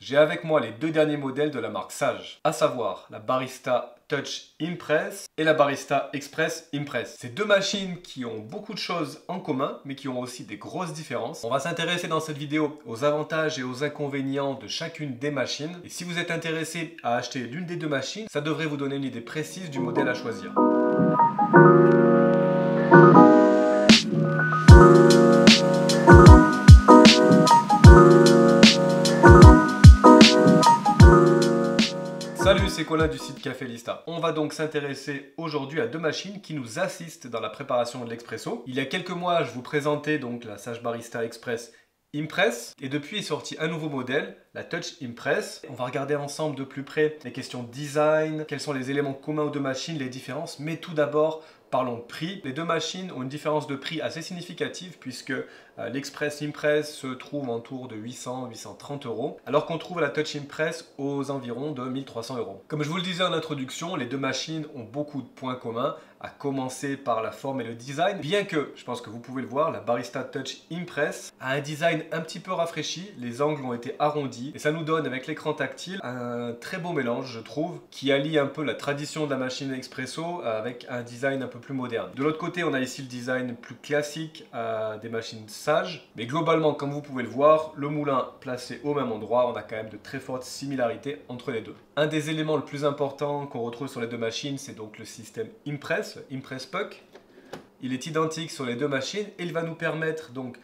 J'ai avec moi les deux derniers modèles de la marque Sage, à savoir la Barista Touch Impress et la Barista Express Impress. Ces deux machines qui ont beaucoup de choses en commun, mais qui ont aussi des grosses différences. On va s'intéresser dans cette vidéo aux avantages et aux inconvénients de chacune des machines. Et si vous êtes intéressé à acheter l'une des deux machines, ça devrait vous donner une idée précise du modèle à choisir. Salut, c'est Colin du site Café Lista. On va donc s'intéresser aujourd'hui à deux machines qui nous assistent dans la préparation de l'expresso. Il y a quelques mois, je vous présentais donc la Sage Barista Express Impress et depuis est sorti un nouveau modèle, la Touch Impress. On va regarder ensemble de plus près les questions de design, quels sont les éléments communs aux deux machines, les différences, mais tout d'abord, parlons de prix. Les deux machines ont une différence de prix assez significative puisque l'Express Impress se trouve autour de 800-830 €, alors qu'on trouve la Touch Impress aux environs de 1300 €. Comme je vous le disais en introduction, les deux machines ont beaucoup de points communs, à commencer par la forme et le design. Bien que, je pense que vous pouvez le voir, la Barista Touch Impress a un design un petit peu rafraîchi, les angles ont été arrondis et ça nous donne avec l'écran tactile un très beau mélange, je trouve, qui allie un peu la tradition de la machine expresso avec un design un peu plus moderne. De l'autre côté, on a ici le design plus classique des machines Sage, mais globalement, comme vous pouvez le voir, le moulin placé au même endroit, on a quand même de très fortes similarités entre les deux. Un des éléments le plus important qu'on retrouve sur les deux machines, c'est donc le système Impress, Impress Puck. Il est identique sur les deux machines et il va nous permettre donc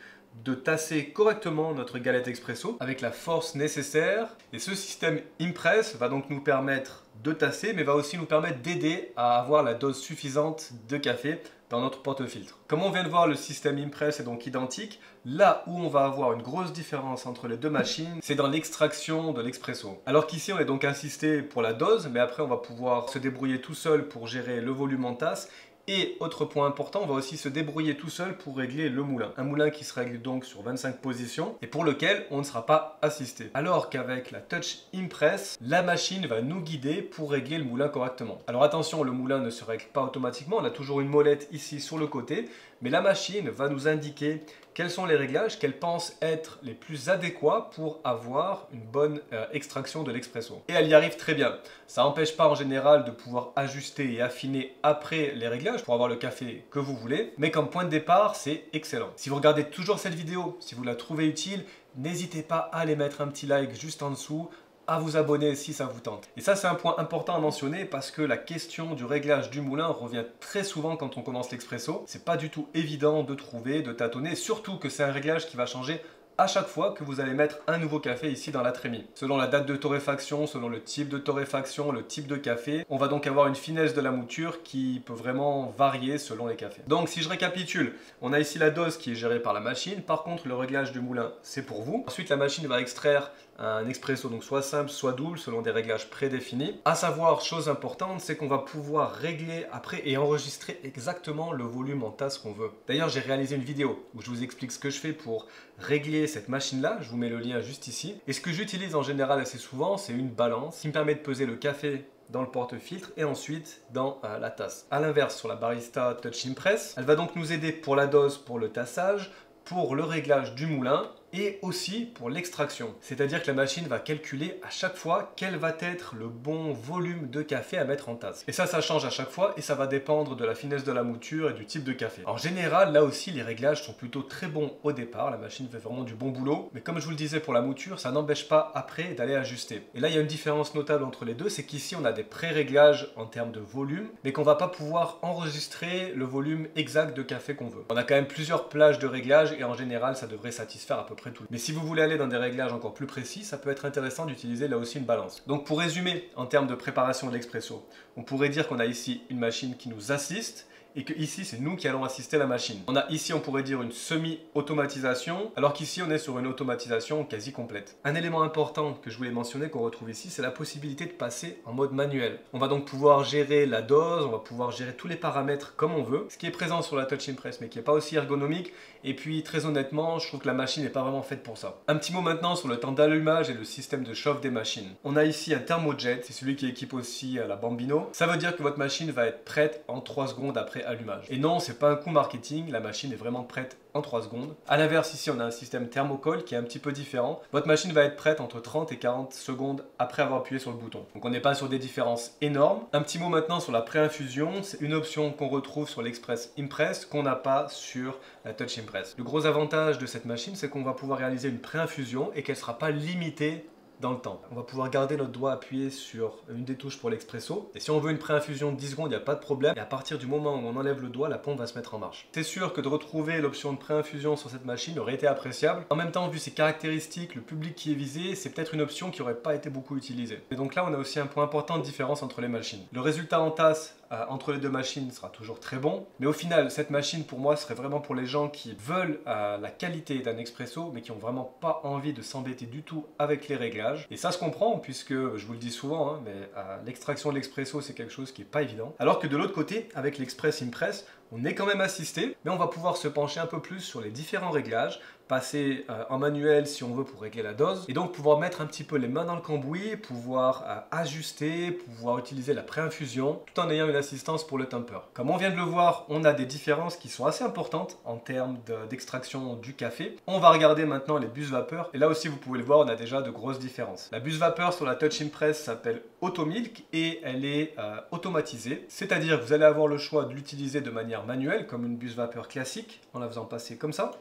de tasser correctement notre galette expresso avec la force nécessaire. Et ce système Impress va donc nous permettre de tasser, mais va aussi nous permettre d'aider à avoir la dose suffisante de café dans notre porte-filtre. Comme on vient de voir, le système Impress est donc identique. Là où on va avoir une grosse différence entre les deux machines, c'est dans l'extraction de l'expresso. Alors qu'ici, on est donc assisté pour la dose, mais après, on va pouvoir se débrouiller tout seul pour gérer le volume en tasse. Et autre point important, on va aussi se débrouiller tout seul pour régler le moulin. Un moulin qui se règle donc sur 25 positions et pour lequel on ne sera pas assisté. Alors qu'avec la Touch Impress, la machine va nous guider pour régler le moulin correctement. Alors attention, le moulin ne se règle pas automatiquement, on a toujours une molette ici sur le côté, mais la machine va nous indiquer quels sont les réglages qu'elle pense être les plus adéquats pour avoir une bonne extraction de l'expresso. Et elle y arrive très bien. Ça n'empêche pas en général de pouvoir ajuster et affiner après les réglages pour avoir le café que vous voulez, mais comme point de départ, c'est excellent. Si vous regardez toujours cette vidéo, si vous la trouvez utile, n'hésitez pas à aller mettre un petit like juste en dessous, à vous abonner si ça vous tente. Et ça, c'est un point important à mentionner parce que la question du réglage du moulin revient très souvent quand on commence l'expresso. C'est pas du tout évident de trouver, de tâtonner, surtout que c'est un réglage qui va changer à chaque fois que vous allez mettre un nouveau café ici dans la trémie. Selon la date de torréfaction, selon le type de torréfaction, le type de café, on va donc avoir une finesse de la mouture qui peut vraiment varier selon les cafés. Donc si je récapitule, on a ici la dose qui est gérée par la machine, par contre le réglage du moulin c'est pour vous. Ensuite la machine va extraire un expresso, donc soit simple, soit double, selon des réglages prédéfinis. À savoir, chose importante, c'est qu'on va pouvoir régler après et enregistrer exactement le volume en tasse qu'on veut. D'ailleurs, j'ai réalisé une vidéo où je vous explique ce que je fais pour régler cette machine-là. Je vous mets le lien juste ici. Et ce que j'utilise en général assez souvent, c'est une balance qui me permet de peser le café dans le porte-filtre et ensuite dans la tasse. A l'inverse, sur la Barista Touch Impress, elle va donc nous aider pour la dose, pour le tassage, pour le réglage du moulin et aussi pour l'extraction. C'est-à-dire que la machine va calculer à chaque fois quel va être le bon volume de café à mettre en tasse. Et ça change à chaque fois et ça va dépendre de la finesse de la mouture et du type de café. En général, là aussi, les réglages sont plutôt très bons au départ. La machine fait vraiment du bon boulot. Mais comme je vous le disais pour la mouture, ça n'empêche pas après d'aller ajuster. Et là, il y a une différence notable entre les deux, c'est qu'ici, on a des pré-réglages en termes de volume, mais qu'on va pas pouvoir enregistrer le volume exact de café qu'on veut. On a quand même plusieurs plages de réglages et en général, ça devrait satisfaire à peu près tout. Mais si vous voulez aller dans des réglages encore plus précis, ça peut être intéressant d'utiliser là aussi une balance. Donc pour résumer, en termes de préparation de l'expresso, on pourrait dire qu'on a ici une machine qui nous assiste et que ici c'est nous qui allons assister la machine. On a ici, on pourrait dire, une semi-automatisation, alors qu'ici on est sur une automatisation quasi complète. Un élément important que je voulais mentionner qu'on retrouve ici, c'est la possibilité de passer en mode manuel. On va donc pouvoir gérer la dose, on va pouvoir gérer tous les paramètres comme on veut, ce qui est présent sur la Touch Impress mais qui n'est pas aussi ergonomique. Et puis très honnêtement, je trouve que la machine n'est pas vraiment faite pour ça. Un petit mot maintenant sur le temps d'allumage et le système de chauffe des machines. On a ici un thermojet, c'est celui qui équipe aussi la Bambino. Ça veut dire que votre machine va être prête en 3 secondes après après allumage. Et non, c'est pas un coup marketing, la machine est vraiment prête en 3 secondes. A l'inverse, ici on a un système thermocol qui est un petit peu différent. Votre machine va être prête entre 30 et 40 secondes après avoir appuyé sur le bouton. Donc on n'est pas sur des différences énormes. Un petit mot maintenant sur la pré-infusion, c'est une option qu'on retrouve sur l'Express Impress qu'on n'a pas sur la Touch Impress. Le gros avantage de cette machine, c'est qu'on va pouvoir réaliser une pré-infusion et qu'elle ne sera pas limitée dans le temps. On va pouvoir garder notre doigt appuyé sur une des touches pour l'expresso. Et si on veut une pré-infusion de 10 secondes, il n'y a pas de problème. Et à partir du moment où on enlève le doigt, la pompe va se mettre en marche. C'est sûr que de retrouver l'option de pré-infusion sur cette machine aurait été appréciable. En même temps, vu ses caractéristiques, le public qui est visé, c'est peut-être une option qui n'aurait pas été beaucoup utilisée. Et donc là, on a aussi un point important de différence entre les machines. Le résultat en tasse entre les deux machines sera toujours très bon. Mais au final, cette machine, pour moi, serait vraiment pour les gens qui veulent la qualité d'un expresso, mais qui n'ont vraiment pas envie de s'embêter du tout avec les réglages. Et ça se comprend, puisque, je vous le dis souvent, hein, mais l'extraction de l'expresso, c'est quelque chose qui n'est pas évident. Alors que de l'autre côté, avec l'Express Impress, on est quand même assisté, mais on va pouvoir se pencher un peu plus sur les différents réglages, passer en manuel si on veut pour régler la dose, et donc pouvoir mettre un petit peu les mains dans le cambouis, pouvoir ajuster, pouvoir utiliser la pré-infusion, tout en ayant une assistance pour le temper. Comme on vient de le voir, on a des différences qui sont assez importantes en termes d'extraction du café. On va regarder maintenant les bus vapeur, et là aussi vous pouvez le voir, on a déjà de grosses différences. La bus vapeur sur la Touch Impress s'appelle Automilk, et elle est automatisée, c'est-à-dire que vous allez avoir le choix de l'utiliser de manière manuelle, comme une bus vapeur classique, en la faisant passer comme ça.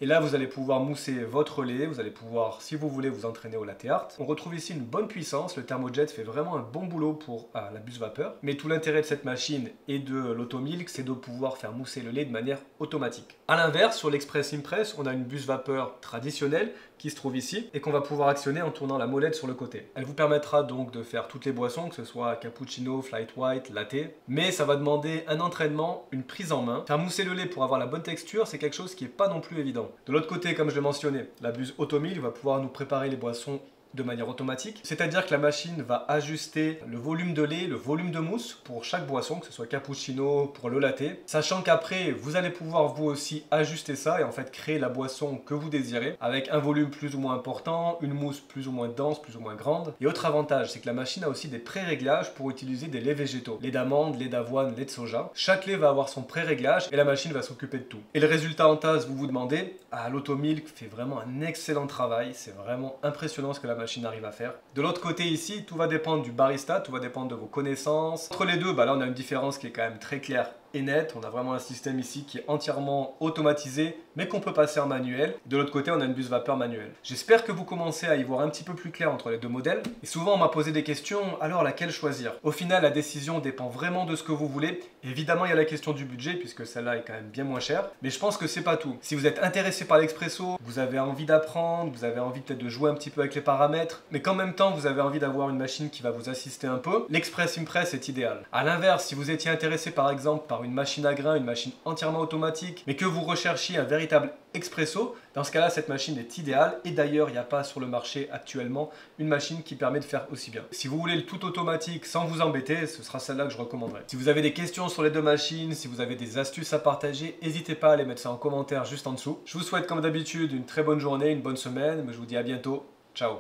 Et là, vous allez pouvoir mousser votre lait, vous allez pouvoir, si vous voulez, vous entraîner au latte art. On retrouve ici une bonne puissance, le thermojet fait vraiment un bon boulot pour la bus vapeur. Mais tout l'intérêt de cette machine et de l'Automilk, c'est de pouvoir faire mousser le lait de manière automatique. A l'inverse, sur l'Express Impress, on a une bus vapeur traditionnelle qui se trouve ici et qu'on va pouvoir actionner en tournant la molette sur le côté. Elle vous permettra donc de faire toutes les boissons, que ce soit cappuccino, flat white, latte, mais ça va demander un entraînement, une prise en main. Faire mousser le lait pour avoir la bonne texture, c'est quelque chose qui n'est pas non plus évident. De l'autre côté, comme je l'ai mentionné, la buse Automilk va pouvoir nous préparer les boissons de manière automatique, c'est-à-dire que la machine va ajuster le volume de lait, le volume de mousse pour chaque boisson, que ce soit cappuccino, pour le latte, sachant qu'après vous allez pouvoir vous aussi ajuster ça et en fait créer la boisson que vous désirez avec un volume plus ou moins important, une mousse plus ou moins dense, plus ou moins grande. Et autre avantage, c'est que la machine a aussi des pré-réglages pour utiliser des laits végétaux, lait d'amande, lait d'avoine, lait de soja. Chaque lait va avoir son pré-réglage et la machine va s'occuper de tout. Et le résultat en tasse, vous vous demandez, l'Automilk fait vraiment un excellent travail, c'est vraiment impressionnant ce que la machine arrive à faire. De l'autre côté ici, tout va dépendre du barista, tout va dépendre de vos connaissances. Entre les deux, là on a une différence qui est quand même très claire et nette. On a vraiment un système ici qui est entièrement automatisé, mais qu'on peut passer en manuel. De l'autre côté, on a une buse vapeur manuelle. J'espère que vous commencez à y voir un petit peu plus clair entre les deux modèles. Et souvent, on m'a posé des questions, alors laquelle choisir? Au final, la décision dépend vraiment de ce que vous voulez. Évidemment, il y a la question du budget, puisque celle-là est quand même bien moins chère. Mais je pense que c'est pas tout. Si vous êtes intéressé par l'expresso, vous avez envie d'apprendre, vous avez envie peut-être de jouer un petit peu avec les paramètres, mais qu'en même temps, vous avez envie d'avoir une machine qui va vous assister un peu, l'Express Impress est idéal. A l'inverse, si vous étiez intéressé par exemple par une machine à grains, une machine entièrement automatique, mais que vous recherchiez un véritable expresso, dans ce cas-là, cette machine est idéale. Et d'ailleurs, il n'y a pas sur le marché actuellement une machine qui permet de faire aussi bien. Si vous voulez le tout automatique sans vous embêter, ce sera celle-là que je recommanderais. Si vous avez des questions sur les deux machines, si vous avez des astuces à partager, n'hésitez pas à les mettre ça en commentaire juste en dessous. Je vous souhaite comme d'habitude une très bonne journée, une bonne semaine. Je vous dis à bientôt.